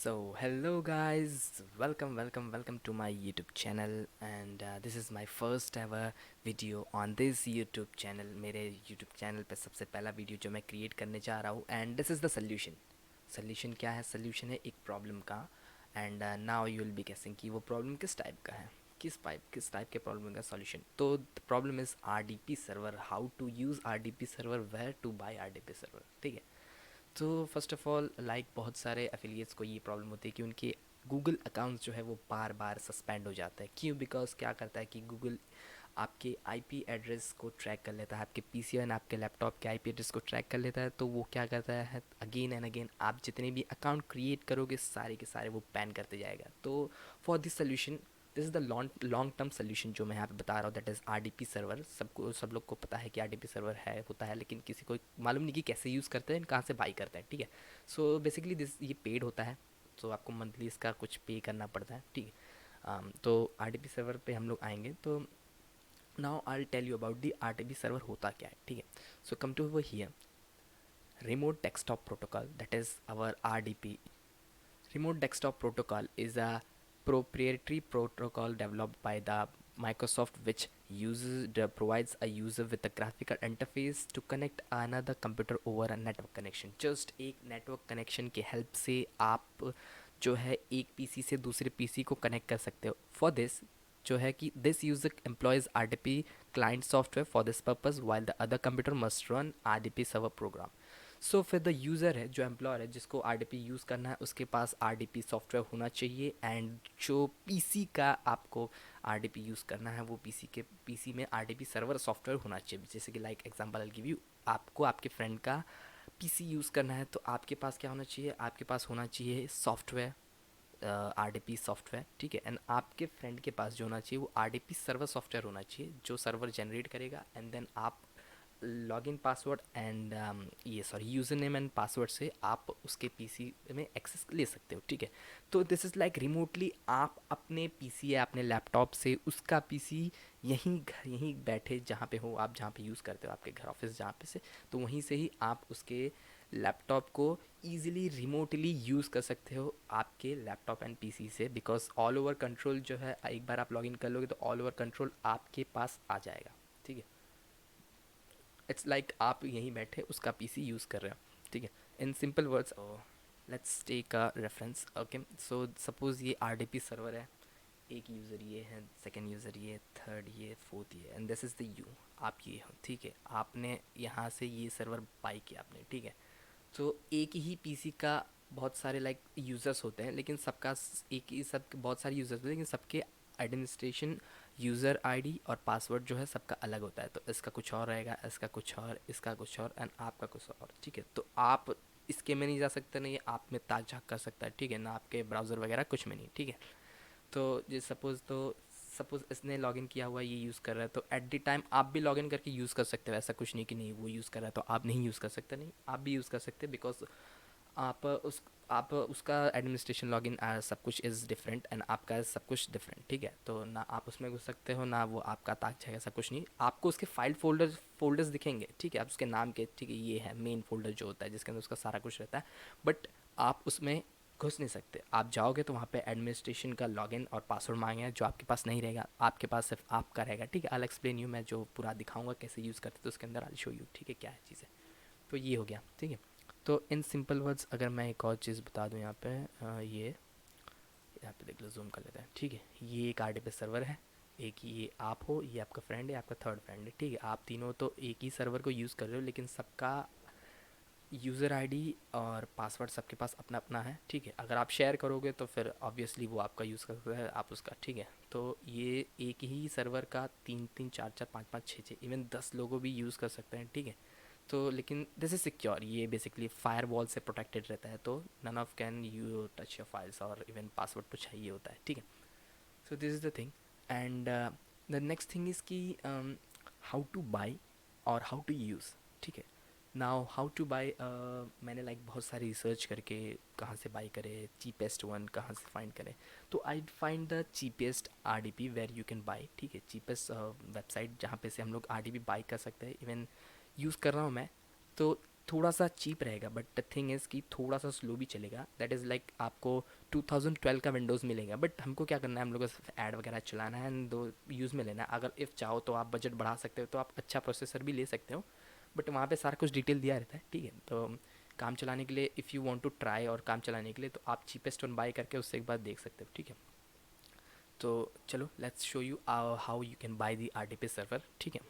Hello guys, welcome to my YouTube channel and this is my first ever video on this YouTube channel. मेरे YouTube channel पे सबसे पहला video जो मैं create करने जा रहा हूँ and this is the solution क्या है? सोल्यूशन है एक प्रॉब्लम का and now you will be गेसिंग कि वो प्रॉब्लम किस टाइप का है, किस टाइप के प्रॉब्लम का सॉल्यूशन। तो the problem is RDP server, how to use RDP server, where to buy RDP server. ठीक है, तो फर्स्ट ऑफ ऑल लाइक बहुत सारे एफिलिएट्स को ये प्रॉब्लम होती है कि उनके गूगल अकाउंट्स जो है वो बार बार सस्पेंड हो जाता है। क्यों? बिकॉज क्या करता है कि गूगल आपके आईपी एड्रेस को ट्रैक कर लेता है, आपके पीसी एंड आपके लैपटॉप के आईपी एड्रेस को ट्रैक कर लेता है। तो वो क्या करता है, अगेन एंड अगेन आप जितने भी अकाउंट क्रिएट करोगे सारे के सारे वो बैन करते जाएगा। तो for this solution, this is the long term solution जो मैं यहाँ पे बता रहा हूँ, दैट इज़ RDP सर्वर। सब लोग को पता है कि RDP सर्वर है, होता है, लेकिन किसी को मालूम नहीं कि कैसे यूज़ करते हैं, कहाँ से बाई करते हैं। ठीक है, सो बेसिकली दिस ये पेड होता है, तो आपको मंथली इसका कुछ पे करना पड़ता है। ठीक है, तो RDP सर्वर पे हम लोग आएंगे। तो now I tell you about the RDP server होता क्या है। ठीक है, so come to over here, remote desktop protocol, that is our RDP. Remote Desktop Protocol is a proprietary protocol developed by the Microsoft, which provides a user with a graphical interface to connect another computer over a network connection. Just एक network connection के help से आप जो है एक PC से दूसरे PC को कनेक्ट कर सकते हो। फॉर दिस जो है कि this user employees RDP client software for this purpose while the other computer must run RDP server program. सो फिर द यूज़र है, जो एम्प्लॉयर है जिसको RDP यूज़ करना है, उसके पास RDP सॉफ्टवेयर होना चाहिए। एंड जो पीसी का आपको RDP यूज़ करना है, वो पीसी में RDP सर्वर सॉफ्टवेयर होना चाहिए। जैसे कि like example I give you, आपको आपके फ्रेंड का पीसी यूज़ करना है, तो आपके पास क्या होना चाहिए? आपके पास होना चाहिए सॉफ्टवेयर, RDP सॉफ्टवेयर। ठीक है, एंड आपके फ्रेंड के पास जो होना चाहिए वो RDP सर्वर सॉफ्टवेयर होना चाहिए, जो सर्वर जनरेट करेगा। एंड देन आप लॉगिन पासवर्ड एंड ये sorry user name and password से आप उसके पीसी में एक्सेस ले सकते हो। ठीक है, तो दिस इज़ लाइक रिमोटली आप अपने पीसी या अपने लैपटॉप से उसका पीसी यहीं बैठे जहाँ पे हो आप, जहाँ पे यूज़ करते हो आपके घर ऑफिस जहाँ पे से, तो वहीं से ही आप उसके लैपटॉप को ईजिली रिमोटली यूज़ कर सकते हो आपके लैपटॉप एंड पीसी से। बिकॉज ऑल ओवर कंट्रोल जो है, एक बार आप लॉगिन कर लोगे तो ऑल ओवर कंट्रोल आपके पास आ जाएगा। ठीक है, इट्स लाइक आप यहीं बैठे उसका पीसी यूज़ कर रहे हो। ठीक है, in simple words, let's take a reference. Okay, so suppose ये RDP सर्वर है, एक यूज़र ये है, सेकंड यूज़र ये, थर्ड ये, फोर्थ ये, and this is the you, आप ये हो। ठीक है, आपने यहाँ से ये सर्वर बाई किया आपने। ठीक है, तो एक ही पीसी का बहुत सारे लाइक यूज़र्स होते हैं, लेकिन एक ही सब बहुत सारे यूज़र्स होते हैं, लेकिन सबके एडमिनिस्ट्रेशन, यूज़र आईडी और पासवर्ड जो है सबका अलग होता है। तो इसका कुछ और रहेगा, इसका कुछ और, इसका कुछ और, एंड आपका कुछ और। ठीक है, तो आप इसके में नहीं जा सकते, नहीं आप में ताक झाँक कर सकता है। ठीक है ना, आपके ब्राउज़र वगैरह कुछ में नहीं। ठीक है, तो ये सपोज़ इसने लॉगिन किया हुआ ये यूज़ कर रहा है, तो एट द टाइम आप भी लॉगिन करके यूज़ कर सकते हो। ऐसा कुछ नहीं कि नहीं वो यूज़ कर रहा है तो आप नहीं यूज़ कर सकते, नहीं आप भी यूज़ कर सकते, बिकॉज आप उसका एडमिनिस्ट्रेशन लॉगिन सब कुछ इज़ डिफरेंट एंड आपका सब कुछ डिफरेंट। ठीक है, तो ना आप उसमें घुस सकते हो, ना वो आपका ताक जाएगा, ऐसा कुछ नहीं। आपको उसके फाइल फोल्डर्स दिखेंगे। ठीक है, आप उसके नाम के, ठीक है, ये है मेन फोल्डर जो होता है जिसके अंदर उसका सारा कुछ रहता है, बट आप उसमें घुस नहीं सकते। आप जाओगे तो वहाँ पे एडमिनिस्ट्रेशन का लॉगिन और पासवर्ड मांगेगा, जो आपके पास नहीं रहेगा, आपके पास सिर्फ आपका रहेगा। ठीक है, आई एक्सप्लेन यू, मैं जो पूरा दिखाऊंगा कैसे यूज़ करते तो उसके अंदर आई शो यू। ठीक है, क्या है चीज़ें, तो ये हो गया। ठीक है, तो इन सिंपल वर्ड्स अगर मैं एक और चीज़ बता दूँ यहाँ पे, ये यहाँ पे देख लो, जूम कर लेते हैं। ठीक है, ये एक RDP सर्वर है, एक ये आप हो, ये आपका फ्रेंड है, आपका थर्ड फ्रेंड है। ठीक है, आप तीनों तो एक ही सर्वर को यूज़ कर रहे हो, लेकिन सबका यूज़र आईडी और पासवर्ड सबके पास अपना अपना है। ठीक है, अगर आप शेयर करोगे तो फिर ऑब्वियसली वो आपका यूज़ कर सकता है, आप उसका। ठीक है, तो ये एक ही सर्वर का तीन तीन, चार चार, पाँच पाँच, छः छः, इवन 10 लोगों भी यूज़ कर सकते हैं। ठीक है, तो लेकिन दिस इज़ सिक्योर, ये बेसिकली फायर वॉल से प्रोटेक्टेड रहता है, तो none of can you touch your files, और इवन पासवर्ड तो चाहिए होता है। ठीक है, so this is the thing. And the next thing is कि हाउ टू बाई और हाउ टू यूज़। ठीक है, नाउ हाउ टू बाई, मैंने लाइक बहुत सारी रिसर्च करके कहाँ से बाई करें, चीपेस्ट वन कहाँ से फाइंड करें, तो I find the cheapest RDP where you can buy. ठीक है, चीपेस्ट वेबसाइट जहाँ पे से हम लोग RDP बाई कर सकते हैं, इवन यूज़ कर रहा हूँ मैं। तो थोड़ा सा चीप रहेगा, बट द थिंग इज़ कि थोड़ा सा स्लो भी चलेगा। दैट इज़ लाइक आपको 2012 का विंडोज़ मिलेगा, बट हमको क्या करना है, हम लोग को ऐड वगैरह चलाना है एंड दो यूज़ में लेना है। अगर इफ़ चाहो तो आप बजट बढ़ा सकते हो, तो आप अच्छा प्रोसेसर भी ले सकते हो, बट वहाँ पे सारा कुछ डिटेल दिया रहता है, ठीक है। तो काम चलाने के लिए if you want to try और काम चलाने के लिए तो आप चीपेस्ट वन बाय करके उससे एक बार देख सकते हो, ठीक है। तो चलो let's show you how you can buy the RDP server, ठीक है।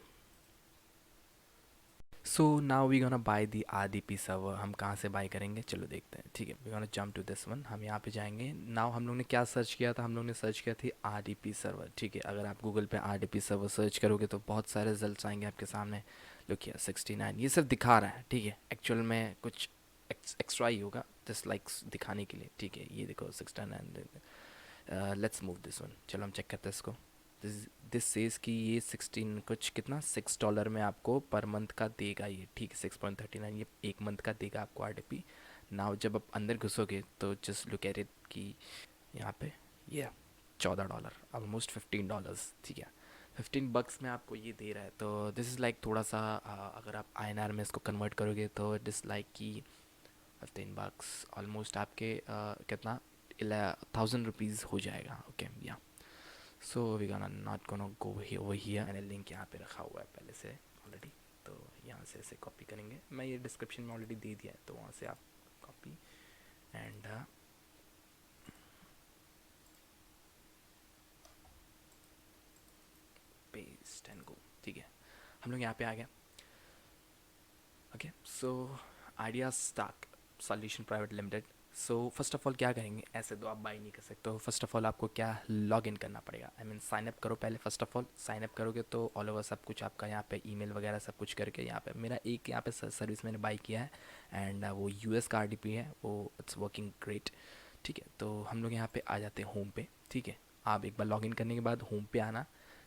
So now we gonna buy the RDP server. हम कहाँ से बाय करेंगे, चलो देखते हैं, ठीक है। We gonna jump to this one. हम यहाँ पे जाएंगे। नाउ हम लोग ने क्या सर्च किया था, हम लोग ने सर्च किया थी RDP सर्वर, ठीक है। अगर आप गूगल पे RDP सर्वर सर्च करोगे तो बहुत सारे रिजल्ट आएंगे आपके सामने। लुकिए 69 ये सिर्फ दिखा रहा है, ठीक है। एक्चुअल में कुछ एक्स्ट्रा ही होगा, जस्ट लाइक दिखाने के लिए, ठीक है। ये देखो 69। Let's move this one. चलो हम चेक करते हैं इसको। दिस सेज कि ये 16 कुछ कितना $6 में आपको पर मंथ का देगा ये, ठीक है। 6.39 ये एक मंथ का देगा आपको RDP। नाउ जब आप अंदर घुसोगे तो जस्ट लुक एट इट कि यहाँ पे ये $14, ऑलमोस्ट $15, ठीक है। $15 में आपको ये दे रहा है, तो दिस इज़ लाइक थोड़ा सा अगर आप INR में इसको कन्वर्ट करोगे तो इट इज़ लाइक कि $15 ऑलमोस्ट आपके कितना 1,000 रुपीज़ हो जाएगा, ओके या। So we gonna not gonna go over here. मैंने लिंक यहाँ पे रखा हुआ है पहले से ऑलरेडी, तो यहाँ से ऐसे कॉपी करेंगे। मैं ये डिस्क्रिप्शन में ऑलरेडी दे दिया है, तो वहाँ से आप copy and paste and go, ठीक है। हम लोग यहाँ पे आ गए, okay. So idea stock solution private limited. So first of all क्या करेंगे, ऐसे तो आप बाई नहीं कर सकते हो। फर्स्ट ऑफ ऑल आपको क्या लॉग इन करना पड़ेगा, आई मीन साइन अप करो पहले। First of all sign up करोगे तो ऑल ओवर सब कुछ आपका यहाँ पे ईमेल वगैरह सब कुछ करके यहाँ पे मेरा एक यहाँ पे सर्विस मैंने बाई किया है एंड वो US का RDP है, वो इट्स वर्किंग ग्रेट, ठीक है। तो हम लोग यहाँ पे आ जाते हैं होम पे, ठीक है। आप एक बार लॉग इन करने के बाद होम पे आना,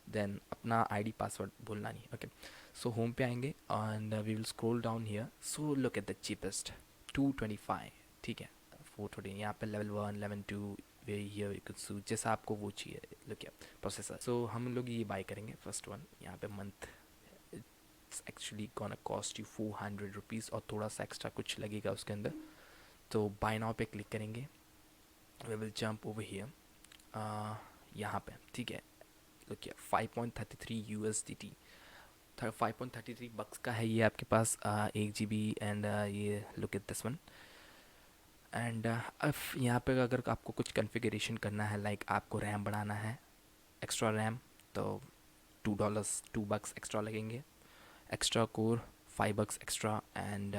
देन अपना ID पासवर्ड भूलना नहीं, ओके। सो होम पे आएंगे and we will scroll down here. So look at the cheapest 225, ठीक है। 420 यहाँ पे level 1 level 2 way here you can see जैसा आपको वो चाहिए। लुक या प्रोसेसर। सो हम लोग ये बाय करेंगे फर्स्ट वन। यहाँ पे month it's actually gonna cost you 400 rupees और थोड़ा सा एक्स्ट्रा कुछ लगेगा उसके अंदर। तो बाय नाउ पे क्लिक करेंगे। We will jump over here यहाँ पे, ठीक है। लुक या 5.33 USDT, 5.33 बक्स का है ये आपके पास 1 GB एंड ये look at this one. And अब यहाँ पे अगर आपको कुछ कॉन्फ़िगरेशन करना है, लाइक आपको रैम बढ़ाना है, एक्स्ट्रा रैम, तो $2 एक्स्ट्रा लगेंगे। Extra core $5 extra and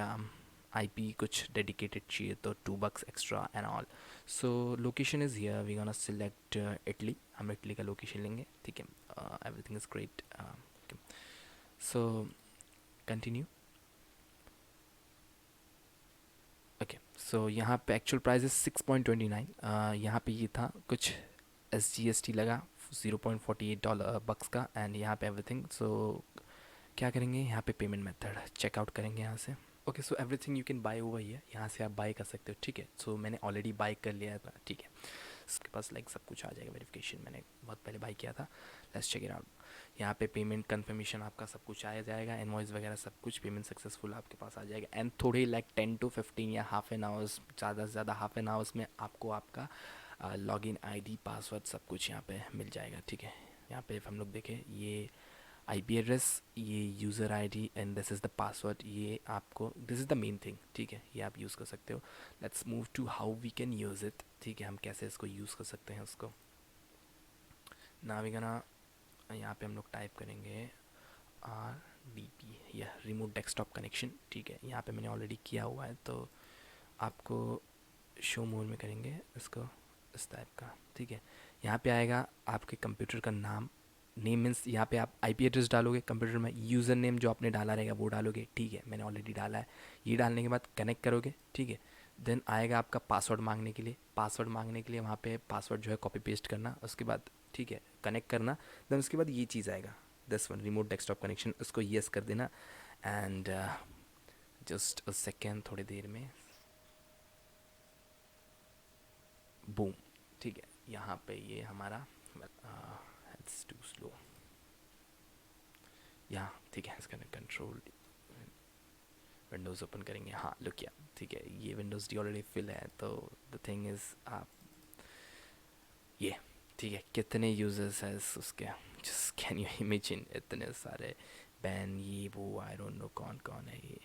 IP कुछ डेडिकेटेड चाहिए तो $2 extra and all. So location is here, we gonna select Italy. हम इटली का लोकेशन लेंगे, ठीक है। Everything is great, so continue, okay. So यहाँ पे एक्चुअल प्राइस इज 6.29। यहाँ पे ये था कुछ SGST लगा $0.48 का एंड यहाँ पे एवरीथिंग। सो क्या करेंगे, यहाँ पे पेमेंट मेथड चेकआउट करेंगे यहाँ से, okay. So everything you can bye over here, यहाँ से आप बाय कर सकते हो, ठीक है। सो मैंने ऑलरेडी बाय कर लिया था, ठीक है। उसके पास लाइक सब कुछ आ जाएगा, वेरिफिकेशन मैंने बहुत पहले बाय किया था। Let's check it out. यहाँ पे पेमेंट कंफर्मेशन आपका सब कुछ आ जाएगा, इनवॉइस वगैरह सब कुछ, पेमेंट सक्सेसफुल आपके पास आ जाएगा एंड थोड़े लाइक 10 to 15 या हाफ एन आवर्स, ज़्यादा से ज़्यादा हाफ एन आवर्स में आपको आपका लॉगिन ID पासवर्ड सब कुछ यहाँ पे मिल जाएगा, ठीक है। यहाँ पे हम लोग देखें, ये IP एड्रेस, ये user ID and this is the password. ये आपको this is the main thing, ठीक है। ये आप यूज़ कर सकते हो। Let's move to how we can use it, ठीक है। हम कैसे इसको यूज़ कर सकते हैं उसको। ना वी गना यहाँ पे हम लोग टाइप करेंगे RDP या रिमोट डेस्कटॉप कनेक्शन, ठीक है। यहाँ पे मैंने ऑलरेडी किया हुआ है, तो आपको शो मोड में करेंगे इसको इस टाइप का, ठीक है। यहाँ पे आएगा आपके कंप्यूटर का नाम, नेम मीन्स यहाँ पे आप IP एड्रेस डालोगे कंप्यूटर में, यूज़र नेम जो आपने डाला रहेगा वो डालोगे, ठीक है। मैंने ऑलरेडी डाला है। ये डालने के बाद कनेक्ट करोगे, ठीक है। देन आएगा आपका पासवर्ड मांगने के लिए। पासवर्ड मांगने के लिए वहाँ पे पासवर्ड जो है कॉपी पेस्ट करना, उसके बाद ठीक है कनेक्ट करना। देन उसके बाद ये चीज़ आएगा this one, remote desktop connection, उसको येस कर देना एंड जस्ट अ सेकेंड, थोड़ी देर में बूम, ठीक है। यहाँ पे ये हमारा इट्स टू स्लो, यहाँ ठीक है। इसका कंट्रोल विंडोज़ ओपन करेंगे, हाँ लुक किया, ठीक है, ये विंडोज़ डी ऑलरेडी फिल है। तो द थिंग इज़ आप ये, ठीक है, कितने यूजर्स है उसके, जस्ट कैन यू इमेजिन, इतने सारे बैन, ये वो, आई डोंट नो कौन कौन है ये।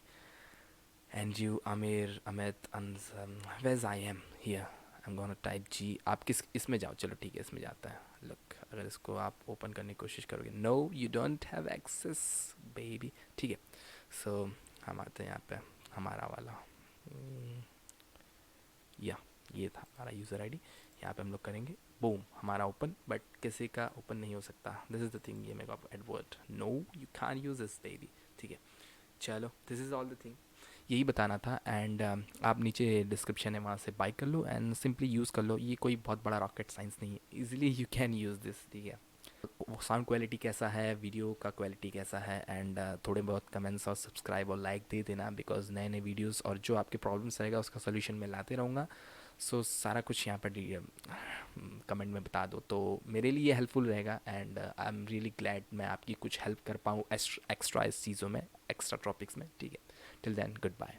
एंड यू, आमिर, अमित, अंजम, वेज I am here, I am gonna type G. आप किस इसमें जाओ, चलो ठीक है इसमें जाता है। लुक, अगर इसको आप ओपन करने की कोशिश करोगे, no you don't have access baby, ठीक है। सो हम आते हैं यहाँ पे, हमारा वाला या ये था हमारा यूज़र आईडी। यहाँ पे हम लोग करेंगे बूम, हमारा ओपन, बट किसी का ओपन नहीं हो सकता। दिस इज़ द थिंग, ये मेरे को Edward, no you can use this baby, ठीक है। चलो this is all the thing, यही बताना था। एंड आप नीचे डिस्क्रिप्शन है वहाँ से बाई कर लो एंड सिंपली यूज़ कर लो। ये कोई बहुत बड़ा रॉकेट साइंस नहीं है, easily you can use this, ठीक है। साउंड क्वालिटी कैसा है, वीडियो का क्वालिटी कैसा है, एंड थोड़े बहुत कमेंट्स और सब्सक्राइब और लाइक दे देना, बिकॉज नए नए वीडियोस और जो आपके प्रॉब्लम्स रहेगा उसका सोल्यूशन मैं लाते रहूँगा। सो सारा कुछ यहाँ पर कमेंट में बता दो तो मेरे लिए हेल्पफुल रहेगा। And I am really glad मैं आपकी कुछ हेल्प कर पाऊँ एक्स्ट्रा इस चीज़ों में, एक्स्ट्रा टॉपिक्स में, ठीक है। Till then good bye.